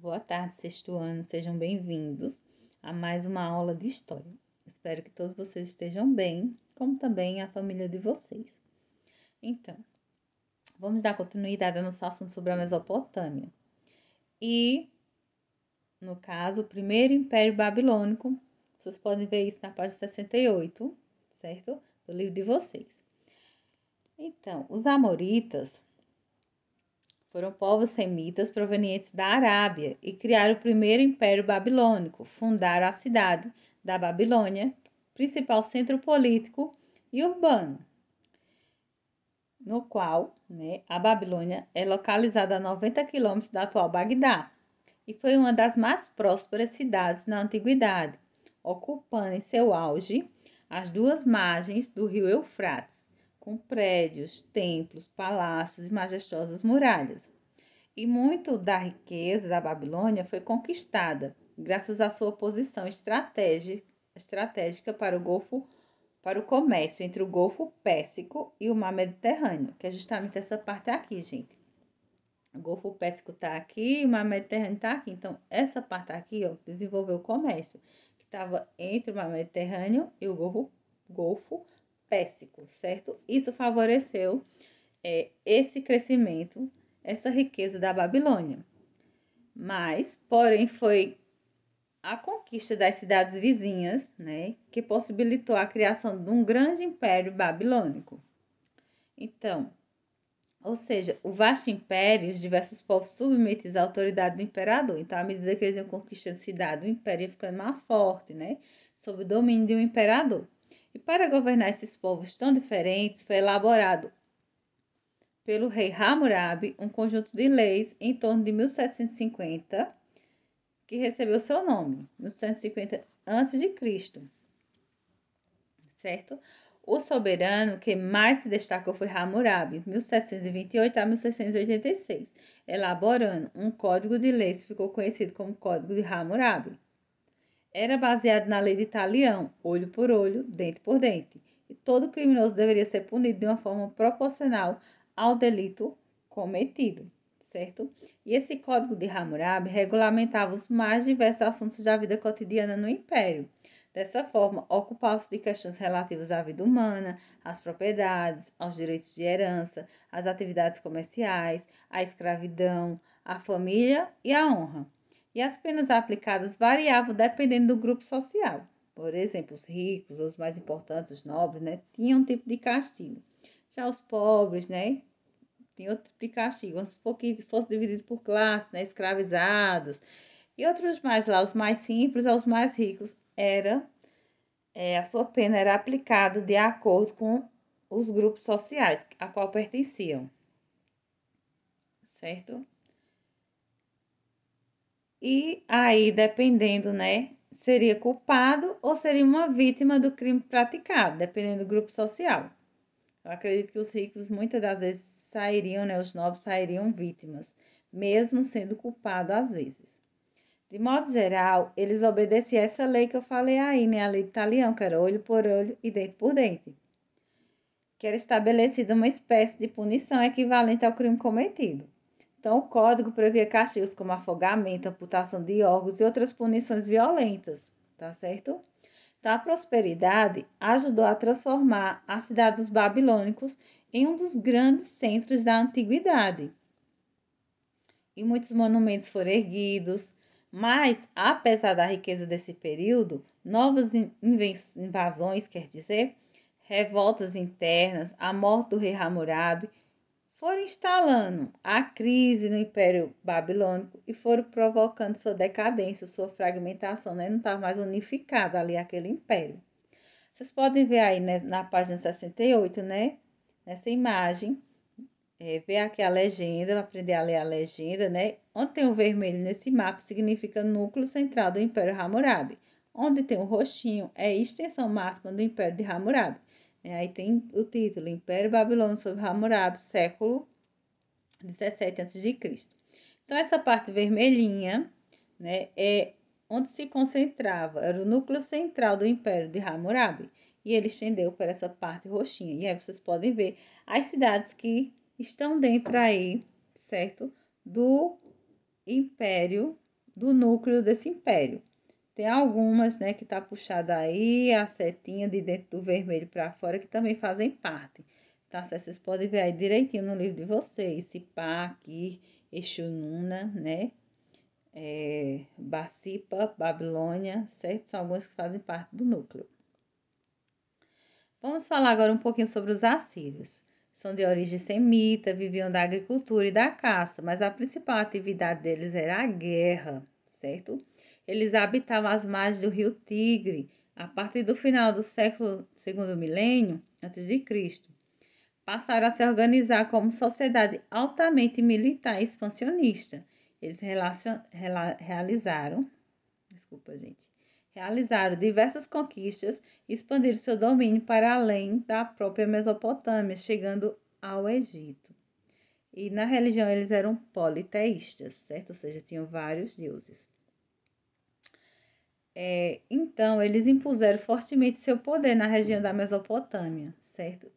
Boa tarde, sexto ano, sejam bem-vindos a mais uma aula de história. Espero que todos vocês estejam bem, como também a família de vocês. Então, vamos dar continuidade ao nosso assunto sobre a Mesopotâmia. E, no caso, o primeiro Império Babilônico, vocês podem ver isso na página 68, certo? Do livro de vocês. Então, os amoritas foram povos semitas provenientes da Arábia e criaram o primeiro Império Babilônico. Fundaram a cidade da Babilônia, principal centro político e urbano, no qual a Babilônia é localizada a 90 quilômetros da atual Bagdá e foi uma das mais prósperas cidades na antiguidade, ocupando em seu auge as duas margens do rio Eufrates, com prédios, templos, palácios e majestosas muralhas. E muito da riqueza da Babilônia foi conquistada graças à sua posição estratégica para o comércio entre o Golfo Pérsico e o Mar Mediterrâneo, que é justamente essa parte aqui, gente. O Golfo Pérsico está aqui e o Mar Mediterrâneo está aqui. Então, essa parte aqui, ó, desenvolveu o comércio, que estava entre o Mar Mediterrâneo e o Golfo Pérsico, certo? Isso favoreceu esse crescimento, essa riqueza da Babilônia. Mas, porém, foi a conquista das cidades vizinhas, que possibilitou a criação de um grande império babilônico. Então, ou seja, o vasto império e os diversos povos submetidos à autoridade do imperador. Então, à medida que eles iam conquistando cidade, o império ia ficando mais forte, sob o domínio de um imperador. E para governar esses povos tão diferentes, foi elaborado pelo rei Hammurabi um conjunto de leis em torno de 1750, que recebeu seu nome, 1750 a.C., certo? O soberano que mais se destacou foi Hammurabi, 1728 a 1686, elaborando um código de leis que ficou conhecido como Código de Hammurabi. Era baseado na lei de Talião, olho por olho, dente por dente, e todo criminoso deveria ser punido de uma forma proporcional ao delito cometido, certo? E esse Código de Hammurabi regulamentava os mais diversos assuntos da vida cotidiana no Império. Dessa forma, ocupava-se de questões relativas à vida humana, às propriedades, aos direitos de herança, às atividades comerciais, à escravidão, à família e à honra. E as penas aplicadas variavam dependendo do grupo social. Por exemplo, os ricos, os mais importantes, os nobres, tinham um tipo de castigo. Já os pobres, tinham outro tipo de castigo. Vamos supor que fosse dividido por classe, escravizados. E outros mais lá, os mais simples aos mais ricos, a sua pena era aplicada de acordo com os grupos sociais a qual pertenciam, certo? E aí, dependendo, seria culpado ou seria uma vítima do crime praticado, dependendo do grupo social. Eu acredito que os ricos muitas das vezes sairiam, os nobres sairiam vítimas, mesmo sendo culpados às vezes. De modo geral, eles obedeciam a essa lei que eu falei aí, a lei de Talião, que era olho por olho e dente por dente, que era estabelecida uma espécie de punição equivalente ao crime cometido. Então, o código previa castigos como afogamento, amputação de órgãos e outras punições violentas, tá certo? Então, a prosperidade ajudou a transformar a cidade dos babilônicos em um dos grandes centros da antiguidade. E muitos monumentos foram erguidos, mas, apesar da riqueza desse período, novas invasões, quer dizer, revoltas internas, a morte do rei Hammurabi, foram instalando a crise no Império Babilônico e foram provocando sua decadência, sua fragmentação, Não estava mais unificado ali aquele império. Vocês podem ver aí na página 68, Nessa imagem, ver aqui a legenda, aprender a ler a legenda, Onde tem o vermelho nesse mapa significa núcleo central do Império Hammurabi. Onde tem o roxinho é a extensão máxima do Império de Hammurabi. Aí tem o título, Império Babilônico sobre Hammurabi, século 17 a.C. Então, essa parte vermelhinha, é onde se concentrava, era o núcleo central do Império de Hammurabi. E ele estendeu por essa parte roxinha. E aí vocês podem ver as cidades que estão dentro aí, certo? Do Império do núcleo desse império. Tem algumas, né, que tá puxada aí, a setinha de dentro do vermelho para fora, que também fazem parte. Tá certo? Vocês podem ver aí direitinho no livro de vocês. Cipá aqui, Exununa, né? Bacipa, Babilônia, certo? São algumas que fazem parte do núcleo. Vamos falar agora um pouquinho sobre os assírios. São de origem semita, viviam da agricultura e da caça, mas a principal atividade deles era a guerra, certo? Eles habitavam as margens do rio Tigre a partir do final do século segundo milênio antes de Cristo. Passaram a se organizar como sociedade altamente militar e expansionista. Eles realizaram diversas conquistas e expandiram seu domínio para além da própria Mesopotâmia, chegando ao Egito. E na religião eles eram politeístas, certo? Ou seja, tinham vários deuses. Então, eles impuseram fortemente seu poder na região da Mesopotâmia, certo?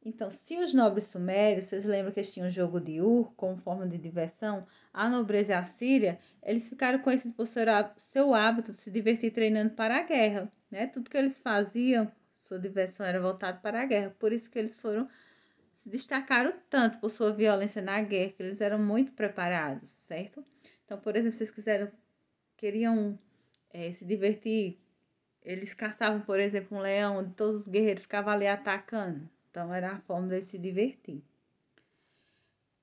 Então, se os nobres sumérios, vocês lembram que eles tinham o jogo de Ur como forma de diversão, a nobreza assíria, eles ficaram conhecidos por seu hábito de se divertir treinando para a guerra, né? Tudo que eles faziam, sua diversão era voltada para a guerra, por isso que eles se destacaram tanto por sua violência na guerra, que eles eram muito preparados, certo? Então, por exemplo, se vocês queriam se divertir, eles caçavam, por exemplo, um leão, onde todos os guerreiros ficavam ali atacando. Então, era a forma de se divertir.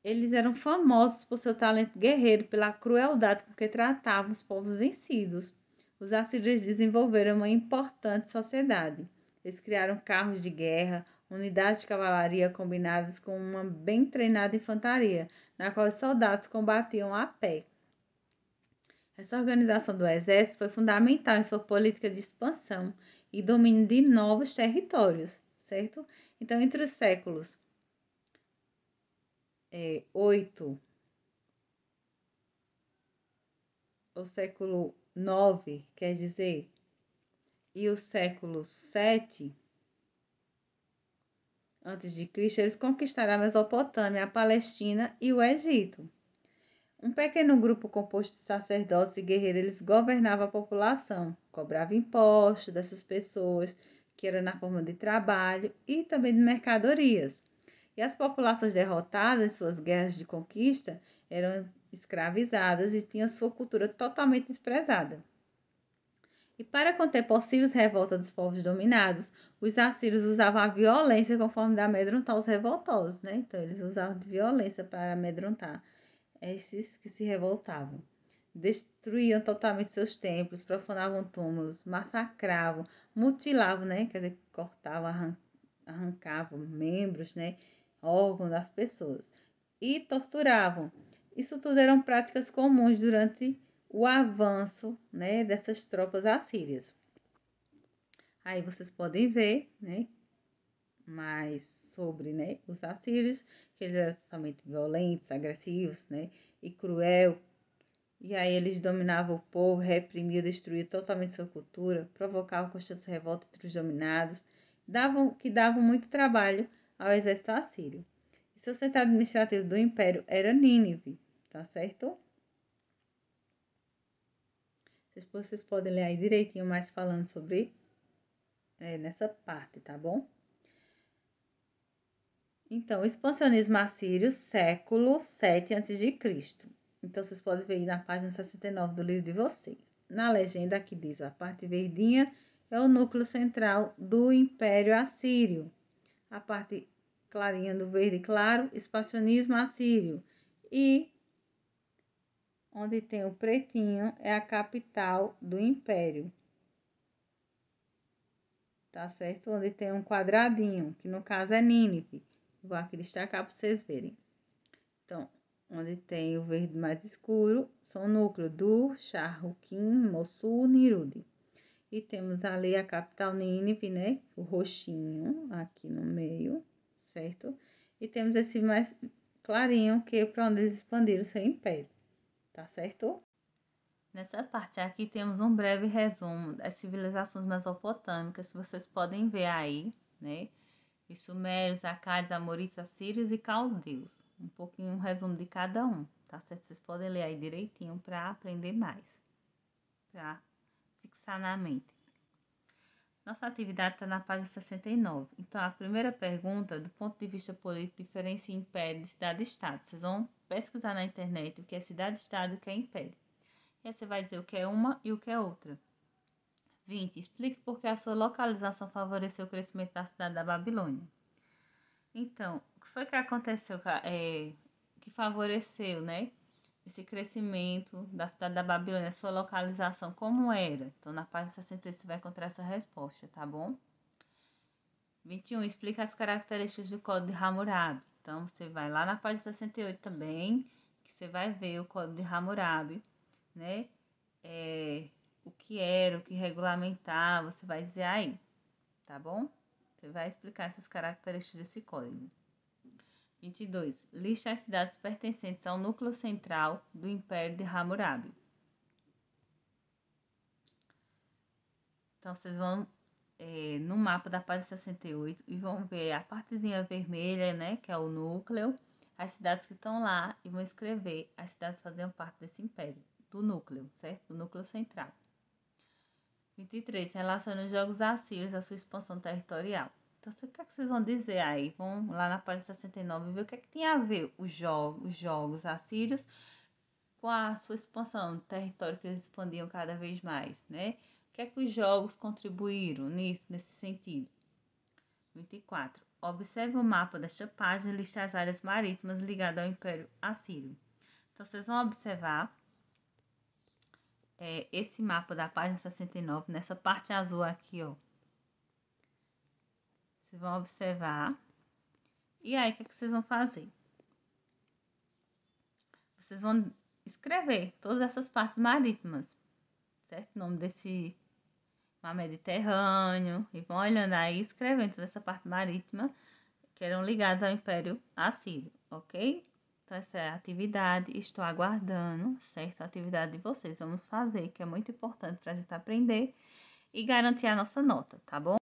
Eles eram famosos por seu talento guerreiro, pela crueldade com que tratavam os povos vencidos. Os assírios desenvolveram uma importante sociedade. Eles criaram carros de guerra, unidades de cavalaria combinadas com uma bem treinada infantaria, na qual os soldados combatiam a pé. Essa organização do exército foi fundamental em sua política de expansão e domínio de novos territórios, certo? Então, entre os séculos 8, o século 9, quer dizer, e o século 7 antes de Cristo, eles conquistaram a Mesopotâmia, a Palestina e o Egito. Um pequeno grupo composto de sacerdotes e guerreiros, eles governavam a população, cobravam impostos dessas pessoas, que era na forma de trabalho e também de mercadorias. E as populações derrotadas em suas guerras de conquista eram escravizadas e tinham sua cultura totalmente desprezada. E para conter possíveis revoltas dos povos dominados, os assírios usavam a violência conforme de amedrontar os revoltosos, né? Então, eles usavam de violência para amedrontar esses que se revoltavam. Destruíam totalmente seus templos, profanavam túmulos, massacravam, mutilavam, né? Quer dizer, cortavam, arrancavam membros, né? Órgãos das pessoas. E torturavam. Isso tudo eram práticas comuns durante o avanço, né, dessas tropas assírias. Aí vocês podem ver, né, mais sobre, né, os assírios, que eles eram totalmente violentos, agressivos, né, e cruel. E aí eles dominavam o povo, reprimiam, destruíam totalmente sua cultura, provocavam constantes revoltas entre os dominados, que davam muito trabalho ao exército assírio. E seu centro administrativo do império era Nínive, tá certo? Depois vocês podem ler aí direitinho mais falando sobre nessa parte, tá bom? Então, o expansionismo assírio, século 7 a.C. Então, vocês podem ver aí na página 69 do livro de vocês. Na legenda aqui diz, a parte verdinha é o núcleo central do Império Assírio. A parte clarinha do verde claro, expansionismo assírio. E onde tem o pretinho é a capital do Império. Tá certo? Onde tem um quadradinho, que no caso é Nínive. Vou aqui destacar para vocês verem. Então, onde tem o verde mais escuro, são o núcleo do Charruquim, Mossul, Nirudi. E temos ali a capital Nínive, né? O roxinho aqui no meio, certo? E temos esse mais clarinho, que é para onde eles expandiram o seu império. Tá certo? Nessa parte aqui temos um breve resumo das civilizações mesopotâmicas, que vocês podem ver aí, né? Os sumérios, acádios, amoritas, assírios e caldeus. Um pouquinho um resumo de cada um. tá certo? Vocês podem ler aí direitinho para aprender mais, para fixar na mente. Nossa atividade está na página 69. Então, a primeira pergunta, do ponto de vista político, diferencia império de cidade-estado. Vocês vão pesquisar na internet o que é cidade-estado e o que é império. E aí você vai dizer o que é uma e o que é outra. 20. Explique por que a sua localização favoreceu o crescimento da cidade da Babilônia. Então, o que foi que aconteceu que favoreceu, né? Esse crescimento da cidade da Babilônia, sua localização, como era? Então, na página 68 você vai encontrar essa resposta, tá bom? 21. Explica as características do Código de Hammurabi. Então, você vai lá na página 68 também, que você vai ver o Código de Hammurabi, né? O que era, o que regulamentava, você vai dizer aí, tá bom? Você vai explicar essas características desse código. 22. Lista as cidades pertencentes ao núcleo central do Império de Hammurabi. Então, vocês vão no mapa da página 68 e vão ver a partezinha vermelha, né, que é o núcleo, as cidades que estão lá e vão escrever as cidades que faziam parte desse império, do núcleo, certo? Do núcleo central. 23. Relaciona os jogos assírios à sua expansão territorial. Então, o que é que vocês vão dizer aí? Vão lá na página 69 e ver o que é que tem a ver os jogos assírios com a sua expansão, o território que eles expandiam cada vez mais, né? O que é que os jogos contribuíram nesse sentido? 24. Observe o mapa desta página e liste as áreas marítimas ligadas ao Império Assírio. Então, vocês vão observar esse mapa da página 69, nessa parte azul aqui, ó. Vocês vão observar. E aí, o que é que vocês vão fazer? Vocês vão escrever todas essas partes marítimas, certo? O nome desse mar Mediterrâneo. E vão olhando aí, escrevendo toda essa parte marítima que eram ligadas ao Império Assírio, ok? Então, essa é a atividade. Estou aguardando, certo? A atividade de vocês. Vamos fazer, que é muito importante para a gente aprender e garantir a nossa nota, tá bom?